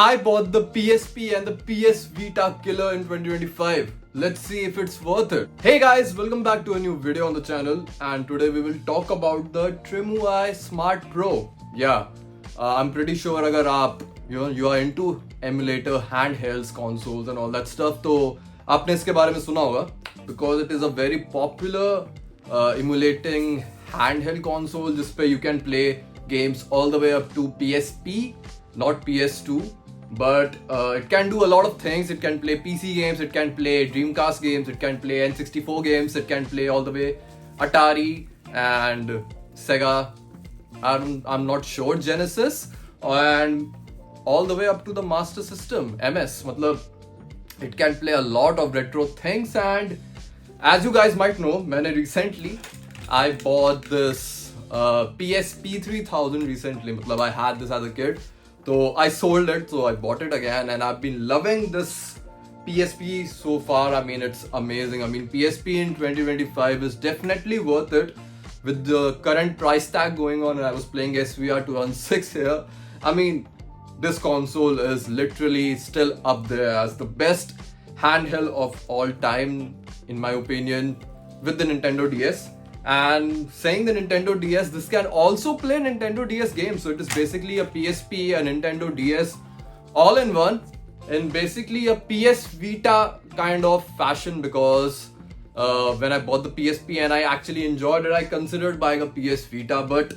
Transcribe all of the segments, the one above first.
I bought the PSP and the PS Vita killer in 2025. Let's see if it's worth it. Hey guys, welcome back to a new video on the channel, and today we will talk about the Trimui Smart Pro. Yeah, I'm pretty sure अगर आप you are into emulator, handhelds, consoles and all that stuff, तो आपने इसके बारे में सुना होगा because it is a very popular emulating handheld console जिसपे you can play games all the way up to PSP, not PS2. But it can do a lot of things. It can play PC games, it can play Dreamcast games, it can play N64 games, it can play all the way Atari and Sega, I'm not sure, Genesis, and all the way up to the Master System, MS. Matlab, it can play a lot of retro things. And as you guys might know, I bought this PSP 3000 recently. Matlab, I had this as a kid. So I sold it, so I bought it again, and I've been loving this PSP so far. I mean, it's amazing. I mean, PSP in 2025 is definitely worth it with the current price tag going on, and I was playing SVR 216 here. I mean, this console is literally still up there as the best handheld of all time, in my opinion, with the Nintendo DS. And saying the Nintendo DS, this can also play Nintendo DS games. So it is basically a PSP, a Nintendo DS all in one, in basically a PS Vita kind of fashion, because when I bought the PSP and I actually enjoyed it, I considered buying a PS Vita. But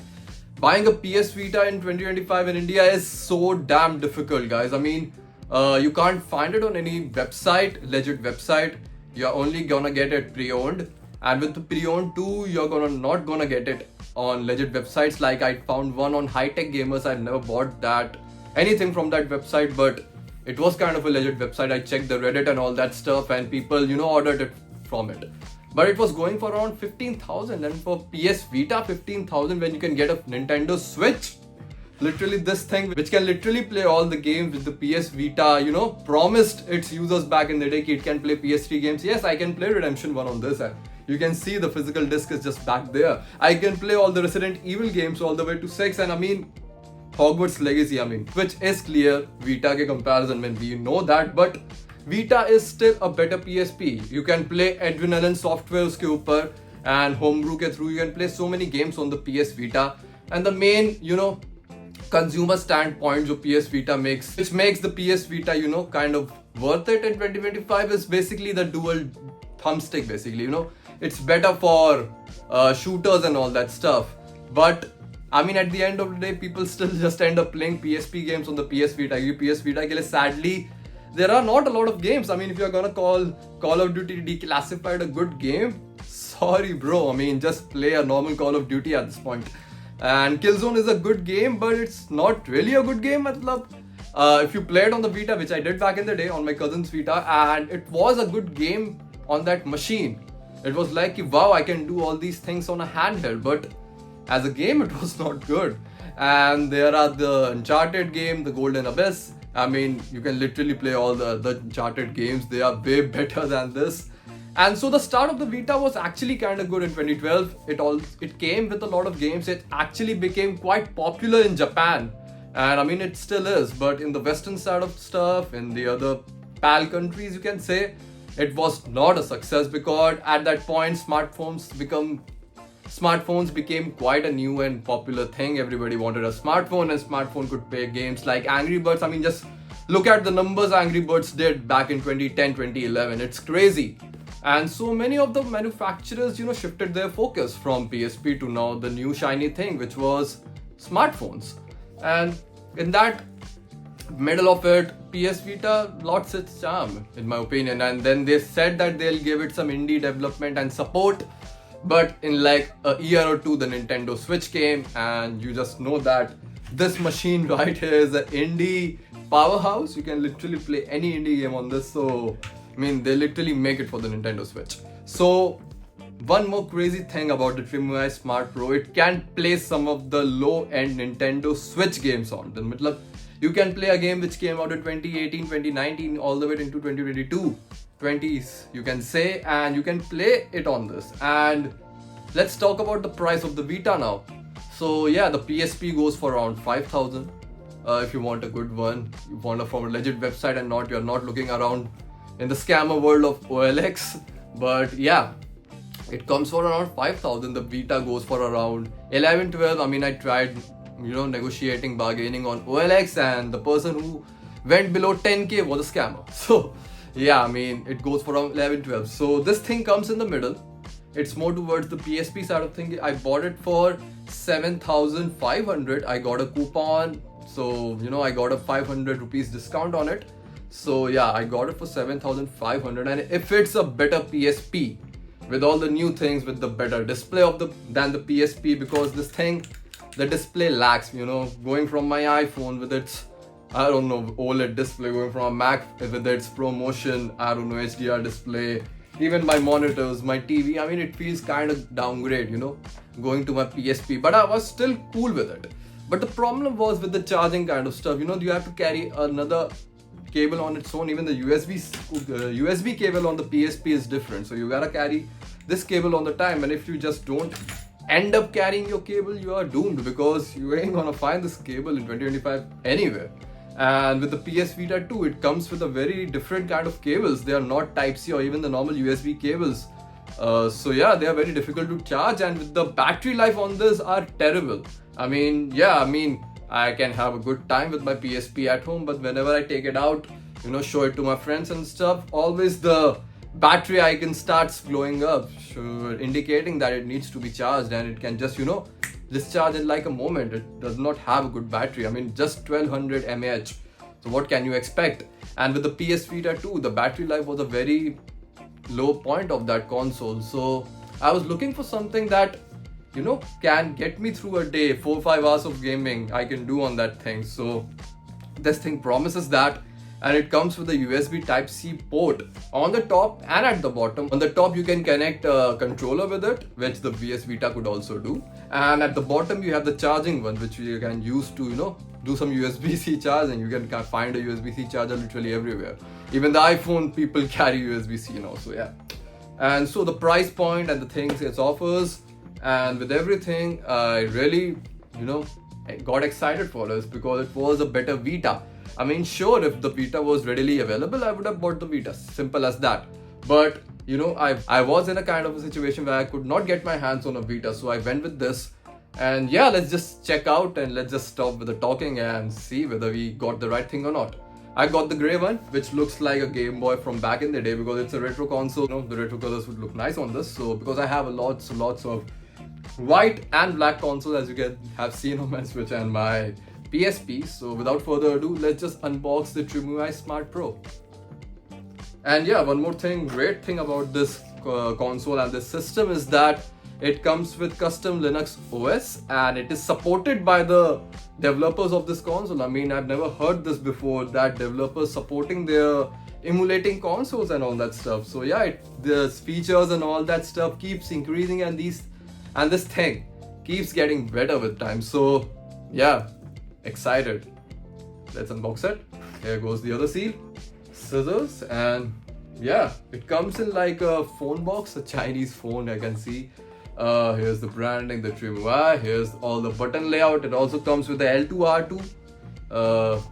buying a PS Vita in 2025 in India is so damn difficult, guys. I mean, you can't find it on any website, legit website. You're only gonna get it pre-owned. And with the pre-owned too, you're not gonna get it on legit websites. Like I found one on High Tech Gamers. I never bought anything from that website, but it was kind of a legit website. I checked the Reddit and all that stuff, and people, ordered it from it. But it was going for around 15,000, and for PS Vita 15,000, when you can get a Nintendo Switch, literally this thing which can literally play all the games with the PS Vita, promised its users back in the day it can play PS3 games. Yes, I can play Redemption 1 on this, and you can see the physical disc is just back there. I can play all the Resident Evil games all the way to 6, and I mean, Hogwarts Legacy, which is clear Vita ke comparison when we know that, but Vita is still a better PSP. You can play Adrenaline software uske upar, and homebrew ke through you can play so many games on the PS Vita. And the main, consumer standpoint jo PS Vita makes, which makes the PS Vita, kind of worth it in 2025, is basically the dual thumbstick, basically, It's better for shooters and all that stuff. But I mean, at the end of the day, people still just end up playing PSP games on the PS Vita. PS Vita ke liye, sadly, there are not a lot of games. I mean, if you're gonna call Call of Duty Declassified a good game, sorry bro. I mean, just play a normal Call of Duty at this point. And Killzone is a good game, but it's not really a good game. If you play it on the Vita, which I did back in the day on my cousin's Vita, and it was a good game on that machine. It was like, wow, I can do all these things on a handheld, but as a game, it was not good. And there are the Uncharted game, the Golden Abyss. I mean, you can literally play all the Uncharted games. They are way better than this. And so the start of the Vita was actually kind of good in 2012. It came with a lot of games. It actually became quite popular in Japan. And I mean, it still is. But in the Western side of stuff, in the other PAL countries, you can say, it was not a success, because at that point smartphones became quite a new and popular thing. Everybody wanted a smartphone, and smartphone could play games like Angry Birds. I mean, just look at the numbers Angry Birds did back in 2010, 2011. It's crazy. And so many of the manufacturers, shifted their focus from PSP to now the new shiny thing, which was smartphones. And in that middle of it, PS Vita lost its charm, in my opinion. And then they said that they'll give it some indie development and support. But in like a year or two, the Nintendo Switch came, and you just know that this machine right here is an indie powerhouse. You can literally play any indie game on this. So, I mean, they literally make it for the Nintendo Switch. So, one more crazy thing about the Trimui Smart Pro, it can play some of the low-end Nintendo Switch games on them. You can play a game which came out in 2018, 2019, all the way into 2022, 20s, you can say, and you can play it on this. And let's talk about the price of the Vita now. So yeah, the PSP goes for around 5,000. if you want a good one, you want it from a legit website and you're not looking around in the scammer world of OLX. But yeah, it comes for around 5,000. The Vita goes for around 11, 12. I mean, I tried, negotiating, bargaining on OLX, and the person who went below 10k was a scammer. So yeah, I mean, it goes for around 11, 12. So this thing comes in the middle. It's more towards the PSP side of thing. I bought it for 7,500. I got a coupon, so I got a 500 rupees discount on it. So yeah, I got it for 7,500. And if it's a better PSP with all the new things, with the better display than the PSP, because this thing, the display lacks, going from my iPhone with its, I don't know, OLED display, going from a Mac with its ProMotion, I don't know, HDR display, even my monitors, my TV, I mean, it feels kind of downgrade, going to my PSP, but I was still cool with it. But the problem was with the charging kind of stuff, you have to carry another cable on its own. Even the USB cable on the PSP is different, so you gotta carry this cable on the time, and if you just don't end up carrying your cable, you are doomed, because you ain't gonna find this cable in 2025 anywhere. And with the PS Vita 2, it comes with a very different kind of cables. They are not Type-C or even the normal USB cables. So yeah, they are very difficult to charge, and with the battery life on this are terrible. I mean, I can have a good time with my PSP at home, but whenever I take it out, show it to my friends and stuff, always the battery icon starts glowing up, indicating that it needs to be charged, and it can just, discharge in like a moment. It does not have a good battery. I mean, just 1200 mAh. So what can you expect? And with the PS Vita 2, the battery life was a very low point of that console. So I was looking for something that, can get me through a day, 4-5 hours of gaming I can do on that thing. So this thing promises that. And it comes with a USB Type-C port on the top and at the bottom. On the top, you can connect a controller with it, which the PS Vita could also do. And at the bottom, you have the charging one, which you can use to, do some USB-C charging. You can find a USB-C charger literally everywhere. Even the iPhone people carry USB-C, so yeah. And so the price point and the things it offers, and with everything, I really, got excited for this, because it was a better Vita. I mean, sure, if the Vita was readily available, I would have bought the Vita. Simple as that. But, I was in a kind of a situation where I could not get my hands on a Vita. So I went with this. And yeah, let's just check out and let's just stop with the talking and see whether we got the right thing or not. I got the grey one, which looks like a Game Boy from back in the day, because it's a retro console. The retro colors would look nice on this. So because I have lots of white and black consoles, as you can have seen on my Switch and my PSP. So without further ado, let's just unbox the Trimui Smart Pro. And yeah, one more thing, great thing about this console and this system is that it comes with custom Linux OS, and it is supported by the developers of this console. I mean, I've never heard this before, that developers supporting their emulating consoles and all that stuff. So yeah, the features and all that stuff keeps increasing, and this thing keeps getting better with time. So yeah, excited. Let's unbox it. Here goes the other seal, scissors, and yeah, it comes in like a phone box, a Chinese phone, I can see. Here's the branding, the Trimui. Here's all the button layout. It also comes with the L2 R2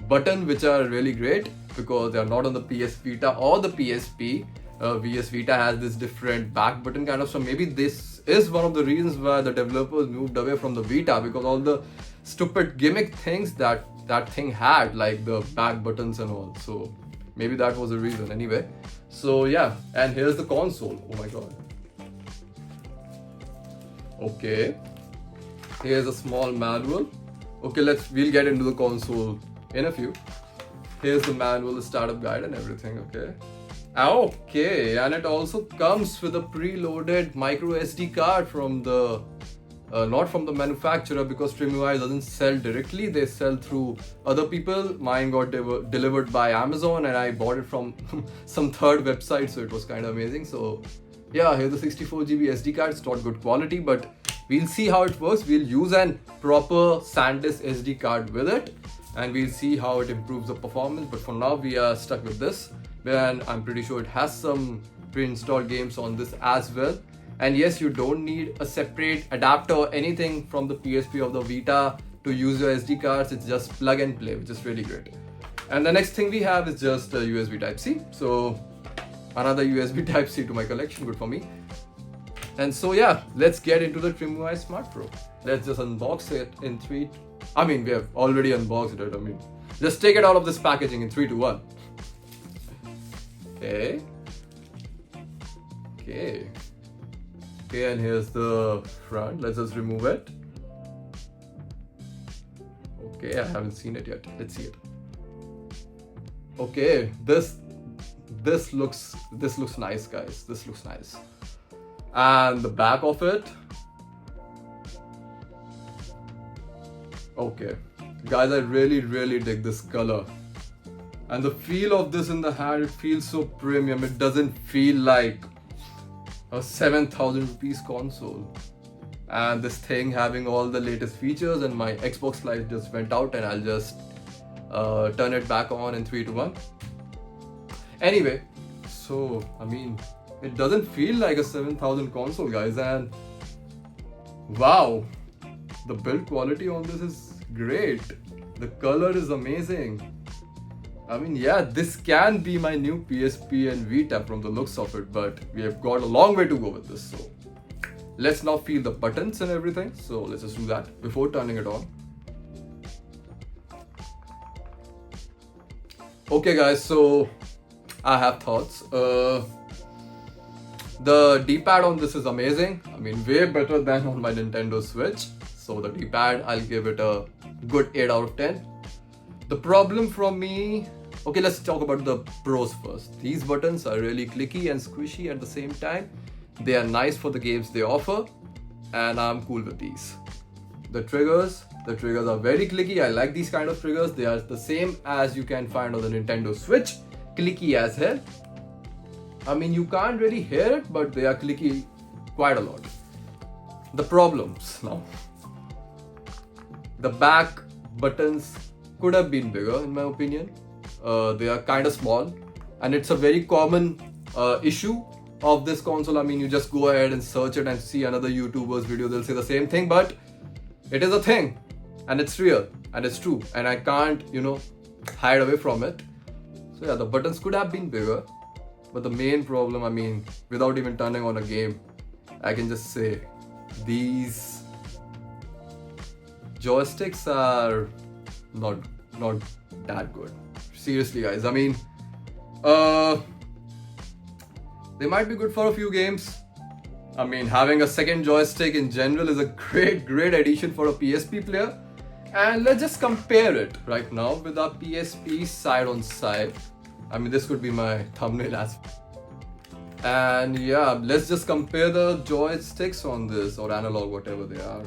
button, which are really great because they are not on the PS Vita or the PSP. PS Vita has this different back button kind of, so maybe this is one of the reasons why the developers moved away from the Vita, because all the stupid gimmick things that thing had, like the back buttons and all. So maybe that was the reason. Anyway, so yeah, and here's the console. Oh my god. Okay, here's a small manual. Okay, we'll get into the console in a few. Here's the manual, the startup guide and everything. Okay, and it also comes with a preloaded micro SD card from the not from the manufacturer, because Trimui doesn't sell directly, they sell through other people. Mine got delivered by Amazon, and I bought it from some third website, so it was kind of amazing. So yeah, here's the 64 GB SD card. It's not good quality, but we'll see how it works. We'll use an proper SanDisk SD card with it, and we'll see how it improves the performance. But for now, we are stuck with this, and I'm pretty sure it has some pre-installed games on this as well. And yes, you don't need a separate adapter or anything from the PSP or the Vita to use your SD cards. It's just plug and play, which is really great. And the next thing we have is just a USB Type-C. So another USB Type-C to my collection, good for me. And so yeah, let's get into the Trimui Smart Pro. Let's just unbox it in 3. I mean, we have already unboxed it. I mean, just take it out of this packaging in 3, 2, 1. Okay. Okay, and here's the front. Let's just remove it. Okay, I haven't seen it yet. Let's see it. Okay, this looks nice, guys. This looks nice. And the back of it. Okay, guys, I really dig this color. And the feel of this in the hand, it feels so premium. It doesn't feel like a 7,000 rupees console. And this thing having all the latest features, and my Xbox light just went out, and I'll just turn it back on in 3, 2, 1. Anyway, so I mean, it doesn't feel like a 7,000 console, guys. And wow, the build quality on this is great. The color is amazing. I mean, yeah, this can be my new PSP and Vita from the looks of it, but we have got a long way to go with this. So let's now feel the buttons and everything. So let's just do that before turning it on. Okay, guys, so I have thoughts. The D-pad on this is amazing. I mean, way better than on my Nintendo Switch. So the D-pad, I'll give it a good 8 out of 10. The problem from me, okay, let's talk about the pros first. These buttons are really clicky and squishy at the same time. They are nice for the games they offer, and I'm cool with these. The triggers are very clicky. I like these kind of triggers. They are the same as you can find on the Nintendo Switch. Clicky as hell. I mean, you can't really hear it, but they are clicky quite a lot. The problems now. The back buttons could have been bigger, in my opinion. They are kind of small, and it's a very common issue of this console. I mean, you just go ahead and search it and see another YouTuber's video, they'll say the same thing, but it is a thing, and it's real, and it's true, and I can't, hide away from it. So yeah, the buttons could have been bigger, but the main problem, I mean, without even turning on a game, I can just say these joysticks are not that good. Seriously, guys, I mean, they might be good for a few games. I mean, having a second joystick in general is a great addition for a PSP player. And let's just compare it right now with our PSP side on side. I mean, this could be my thumbnail as well. And yeah, let's just compare the joysticks on this, or analog, whatever they are.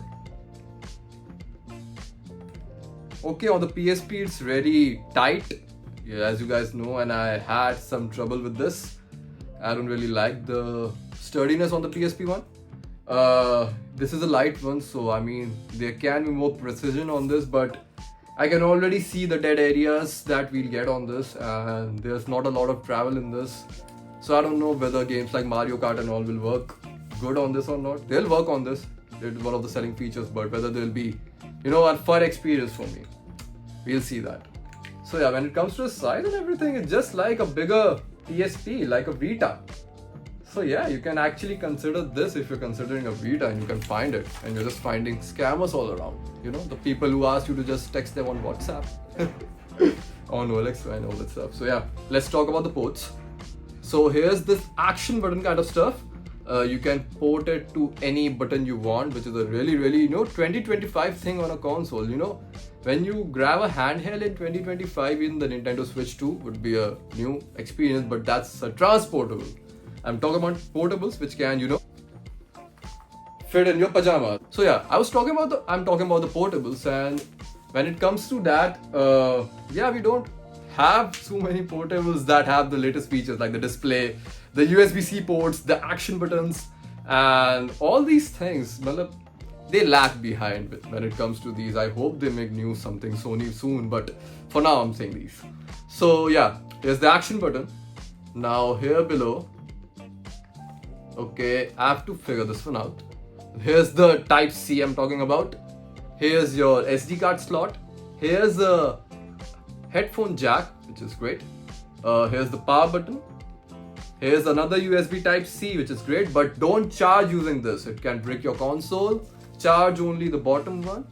Okay, on the PSP it's really tight, yeah, as you guys know, and I had some trouble with this. I don't really like the sturdiness on the PSP one. This is a light one, so I mean, there can be more precision on this, but I can already see the dead areas that we'll get on this, and there's not a lot of travel in this. So I don't know whether games like Mario Kart and all will work good on this or not. They'll work on this, it's one of the selling features, but whether they'll be, a fun experience for me, we'll see that. So yeah, when it comes to the size and everything, it's just like a bigger PSP, like a Vita. So yeah, you can actually consider this if you're considering a Vita, and you can find it, and you're just finding scammers all around. The people who ask you to just text them on WhatsApp, on OLX and all that stuff. So yeah, let's talk about the ports. So here's this action button kind of stuff. You can port it to any button you want, which is a really 2025 thing on a console. When you grab a handheld in 2025 in the Nintendo Switch 2 would be a new experience, but that's a transportable. I'm talking about portables which can, fit in your pajamas. So yeah, I'm talking about the portables, and when it comes to that, yeah, we don't have so many portables that have the latest features like the display, the USB-C ports, the action buttons, and all these things. They lag behind when it comes to these. I hope they make something Sony soon, but for now I'm saying these. So yeah, here's the action button. Now here below, okay, I have to figure this one out. Here's the Type-C I'm talking about. Here's your SD card slot. Here's a headphone jack, which is great. Here's the power button. Here's another USB Type-C, which is great, but don't charge using this. It can break your console. Charge only the bottom one.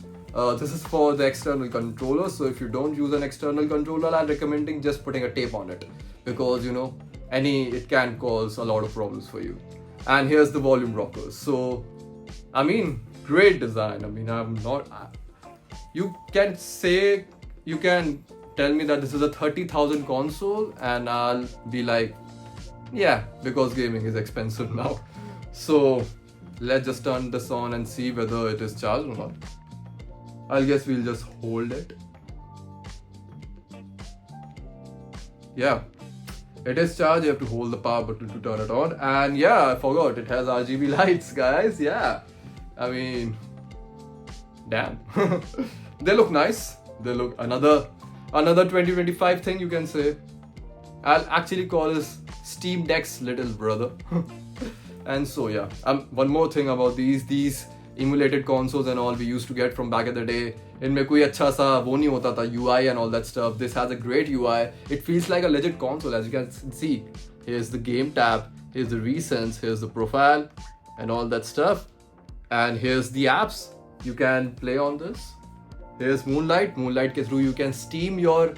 This is for the external controller, so if you don't use an external controller, I'm recommending just putting a tape on it, because it can cause a lot of problems for you. And here's the volume rockers. So I mean, great design. I mean, you can tell me that this is a 30,000 console and I'll be like, yeah, because gaming is expensive now. So let's just turn this on and see whether it is charged or not. I guess we'll just hold it. Yeah, it is charged. You have to hold the power button to turn it on. And yeah, I forgot, it has RGB lights, guys. Yeah, I mean, damn. They look nice. They look another 2025 thing, you can say. I'll actually call this Steam Deck's little brother. And so yeah, one more thing about these emulated consoles and all we used to get from back in the day. इनमें कोई अच्छा सा वो नहीं होता था, UI and all that stuff. This has a great UI. It feels like a legit console, as you can see. Here's the game tab, here's the recents, here's the profile and all that stuff. And here's the apps you can play on this. Here's Moonlight ke through you can stream your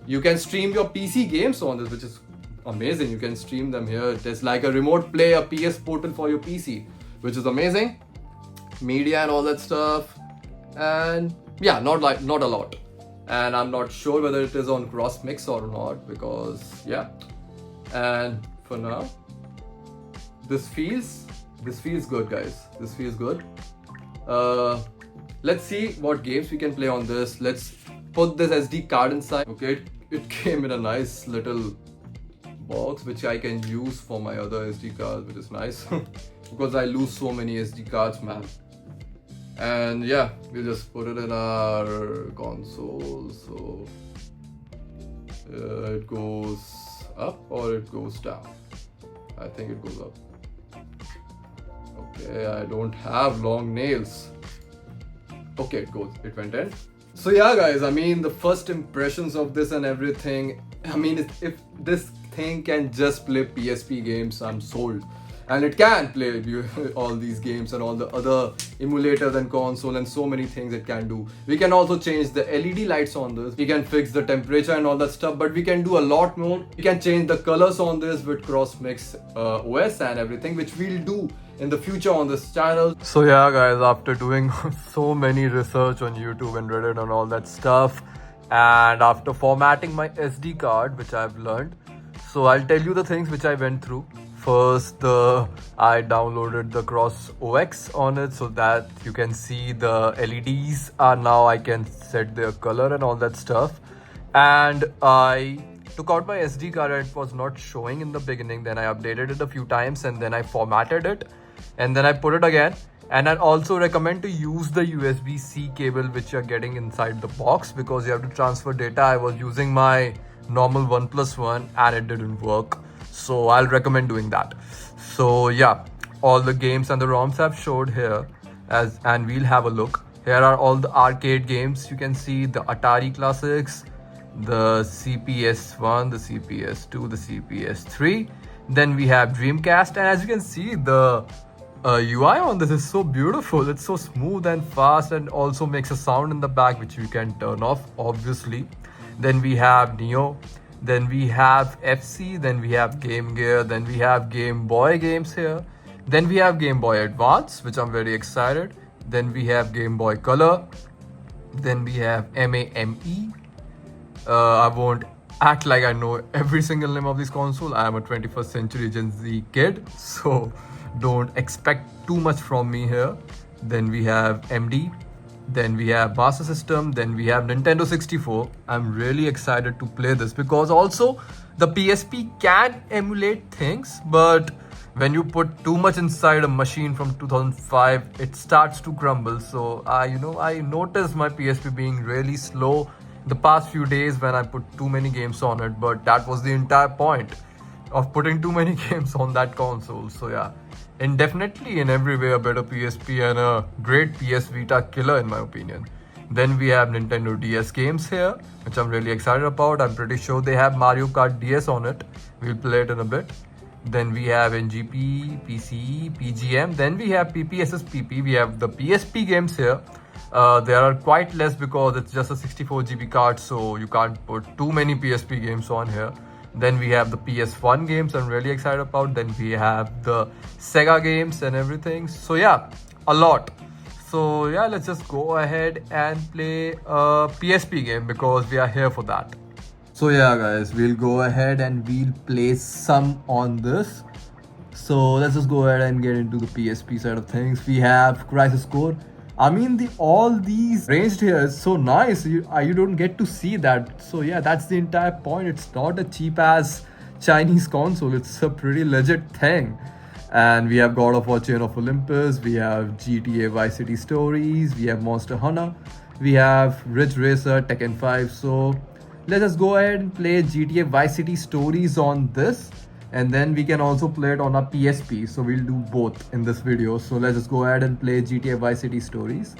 PC games on this, which is amazing. You can stream them here. There's like a remote play, a PS portal for your PC, which is amazing. Media and all that stuff. And yeah, not a lot. And I'm not sure whether it is on cross mix or not, because yeah. And for now, this feels good, guys. This feels good. Let's see what games we can play on this. Let's put this SD card inside. Okay, it came in a nice little box which I can use for my other SD cards, which is nice. Because I lose so many SD cards, man. And yeah, we'll just put it in our console. So it goes up or it goes down. I think it goes up. Okay, I don't have long nails. Okay, it went in. So yeah, guys, I mean, the first impressions of this and everything, I mean, if this thing can just play PSP games, I'm sold. And it can play all these games and all the other emulators and console and so many things it can do. We can also change the LED lights on this. We can fix the temperature and all that stuff, but we can do a lot more. We can change the colors on this with cross mix OS and everything, which we'll do in the future on this channel. So yeah, guys, after doing so many research on YouTube and Reddit and all that stuff, and after formatting my SD card, which I've learned, so I'll tell you the things which I went through. First, I downloaded the Cross OS on it so that you can see the LEDs are now, I can set their color and all that stuff. And I took out my SD card and it was not showing in the beginning. Then I updated it a few times and then I formatted it and then I put it again. And I also recommend to use the USB-C cable which you're getting inside the box, because you have to transfer data. I was using my normal OnePlus One and it didn't work. So I'll recommend doing that. So yeah, all the games and the ROMs I've showed here, and we'll have a look. Here are all the arcade games. You can see the Atari Classics, the CPS1, the CPS2, the CPS3. Then we have Dreamcast, and as you can see, the UI on this is so beautiful. It's so smooth and fast, and also makes a sound in the back which you can turn off, obviously. Then we have Neo. Then we have FC, then we have Game Gear, then we have Game Boy games here. Then we have Game Boy Advance, which I'm very excited. Then we have Game Boy Color. Then we have MAME. I won't act like I know every single name of this console. I am a 21st century Gen Z kid, so don't expect too much from me here. Then we have MD. Then we have Master System, then we have Nintendo 64. I'm really excited to play this, because also the PSP can emulate things, but when you put too much inside a machine from 2005, it starts to crumble. So I noticed my PSP being really slow the past few days when I put too many games on it, but that was the entire point. of putting too many games on that console. So yeah, definitely in every way a better PSP and a great PS Vita killer in my opinion. Then we have Nintendo DS games here, which I'm really excited about. I'm pretty sure they have Mario Kart DS on it. We'll play it in a bit. Then we have NGP, PCE, PGM. Then we have PPSSPP. We have the PSP games here. There are quite less because it's just a 64 GB card, so you can't put too many PSP games on here. Then we have the PS1 games I'm really excited about. Then we have the Sega games and everything. So yeah, a lot. So yeah, let's just go ahead and play a PSP game because we are here for that. So yeah guys, we'll go ahead and we'll play some on this. So let's just go ahead and get into the PSP side of things. We have Crisis Core. I mean, all these ranged here is so nice. You don't get to see that. So yeah, that's the entire point. It's not a cheap ass Chinese console. It's a pretty legit thing. And we have God of War Chain of Olympus. We have GTA Vice City Stories. We have Monster Hunter. We have Ridge Racer, Tekken 5. So let's just go ahead and play GTA Vice City Stories on this. And then we can also play it on our PSP. So we'll do both in this video. So let's just go ahead and play GTA Vice City Stories.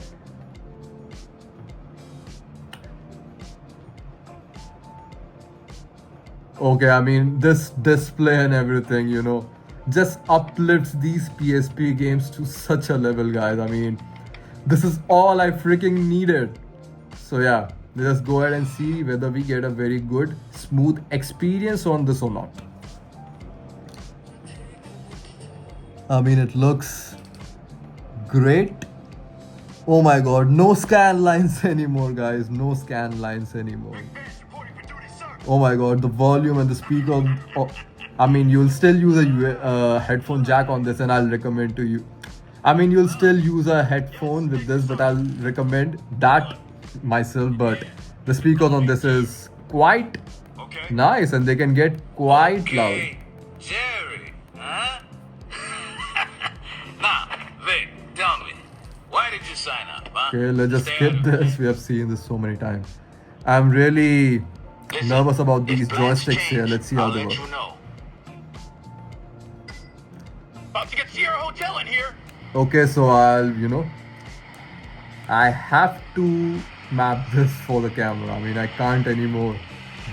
Okay, I mean, this display and everything, you know, just uplifts these PSP games to such a level, guys. I mean, this is all I freaking needed. So yeah, let's go ahead and see whether we get a very good, smooth experience on this or not. I mean, it looks great. Oh my god, no scan lines anymore, guys. No scan lines anymore. Oh my god, the volume and the speaker. Oh, I mean, you'll still use a headphone jack on this, and I'll recommend to you. I mean, you'll still use a headphone with this, but I'll recommend that myself. But the speakers on this is quite nice, and they can get quite loud. Jerry, huh? Now, Vic, tell me, why did you sign up, huh? Okay, let's just skip this. We have seen this so many times. I'm really nervous about these joysticks here. Let's see how they work. About to get Sierra Hotel in here. Okay, so I have to map this for the camera. I mean, I can't anymore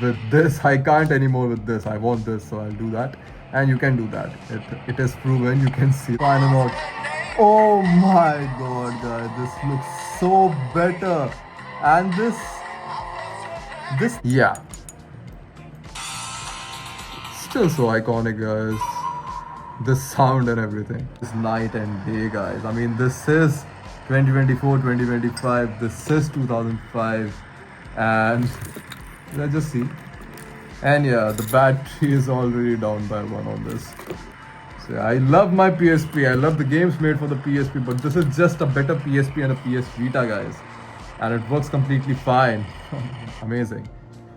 with this. I can't anymore with this. I want this, so I'll do that. And you can do that. It is proven. You can see. Final note. Oh my god, guys, this looks so better. And this, yeah, still so iconic, guys. This sound and everything. It's night and day, guys. I mean, this is 2024, 2025. This is 2005, and let's just see. And yeah, the battery is already down by 1 on this. So yeah, I love my PSP. I love the games made for the PSP, but this is just a better PSP and a PS Vita, guys. And it works completely fine. Amazing.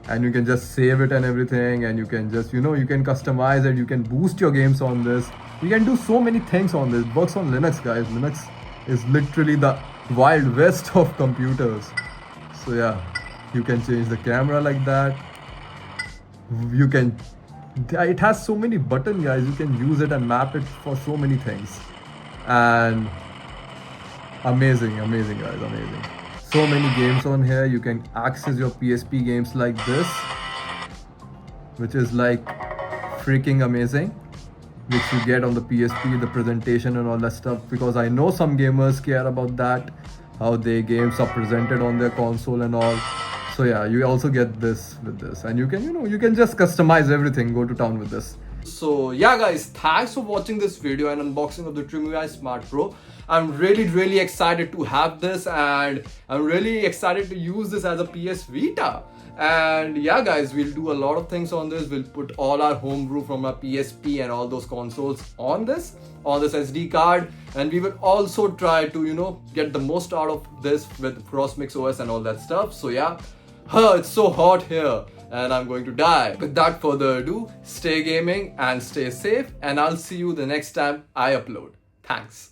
And you can just save it and everything, and you can just, you can customize it. You can boost your games on this. You can do so many things on this. It works on Linux, guys. Linux is literally the wild west of computers. So yeah, you can change the camera like that. You can, it has so many buttons, guys. You can use it and map it for so many things. And amazing, guys, amazing. So many games on here. You can access your PSP games like this, which is like freaking amazing, which you get on the PSP, the presentation and all that stuff, because I know some gamers care about that, how their games are presented on their console and all. So yeah, you also get this with this, and you can, you can just customize everything, go to town with this. So yeah guys, thanks for watching this video and unboxing of the Trimui Smart Pro. I'm really excited to have this, and I'm really excited to use this as a PS Vita. And yeah guys, we'll do a lot of things on this. We'll put all our homebrew from our PSP and all those consoles on this SD card, and we will also try to get the most out of this with CrossMix OS and all that stuff. So yeah, it's so hot here and I'm going to die. Without further ado, stay gaming and stay safe, and I'll see you the next time I upload. Thanks.